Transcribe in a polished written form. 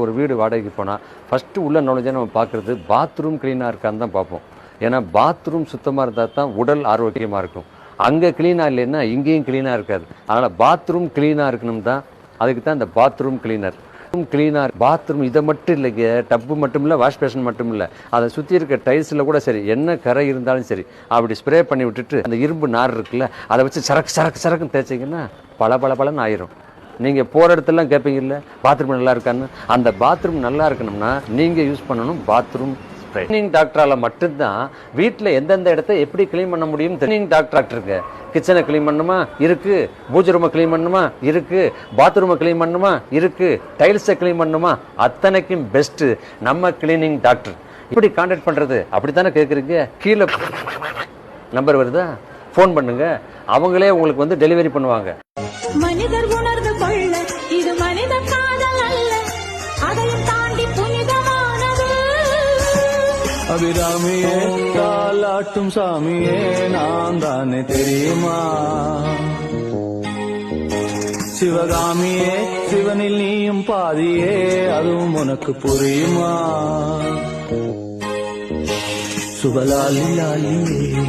ஒரு வீடு வாடகைக்கு போனால் ஃபஸ்ட்டு உள்ள நுழைஞ்சா நம்ம பார்க்குறது பாத்ரூம் க்ளீனாக இருக்கான்னு தான் பார்ப்போம். ஏன்னா பாத்ரூம் சுத்தமாக இருந்தால் தான் உடல் ஆரோக்கியமாக இருக்கும். அங்கே க்ளீனாக இல்லைன்னா இங்கேயும் க்ளீனாக இருக்காது. அதனால் பாத்ரூம் க்ளீனாக இருக்கணும் தான், அதுக்கு தான் இந்த பாத்ரூம் க்ளீனர். பாத்ரூம் இதை மட்டும் இல்லைங்க, டப்பு மட்டும் இல்லை, வாஷ் பேஷன் மட்டும் இல்லை, அதை சுற்றி இருக்க டைல்ஸில் கூட சரி, என்ன கரை இருந்தாலும் சரி, அப்படி ஸ்ப்ரே பண்ணி விட்டுட்டு அந்த இரும்பு நார் இருக்குல்ல, அதை வச்சு சரக்குன்னு தேய்ச்சிங்கன்னா பளபளன்னு ஆயிரும். நீங்கள் போகிற இடத்துலாம் கேட்பீங்கல்ல பாத்ரூம் நல்லா இருக்கான்னு. அந்த பாத்ரூம் நல்லா இருக்கணும்னா நீங்கள் யூஸ் பண்ணணும் பாத்ரூம் ஸ்ப்ரே. கிளீனிங் டாக்டரால் மட்டும்தான் வீட்டில் எந்தெந்த இடத்த எப்படி க்ளீன் பண்ண முடியும். கிளீனிங் டாக்டருக்கு கிச்சனை க்ளீன் பண்ணுமா இருக்கு, பூஜை ரூமை க்ளீன் பண்ணுமா இருக்கு, பாத்ரூமை க்ளீன் பண்ணுமா இருக்கு, டைல்ஸை க்ளீன் பண்ணுமா, அத்தனைக்கும் பெஸ்ட்டு நம்ம கிளீனிங் டாக்டர். இப்படி கான்டாக்ட் பண்ணுறது அப்படித்தானே கேட்குறீங்க. கீழே நம்பர் வருதா, ஃபோன் பண்ணுங்க, அவங்களே உங்களுக்கு வந்து டெலிவரி பண்ணுவாங்க. மனிதர் உணர்ந்து கொள்ள இது மனித காதல் அல்ல, அதையும் தாண்டி புனிதமானது. அபிராமியே காலாட்டும் சாமியே நான் தானே தெரியுமா, சிவகாமியே சிவனில் நீயும் பாதியே அதுவும் உனக்கு புரியுமா, சுபலாலி லாலியே.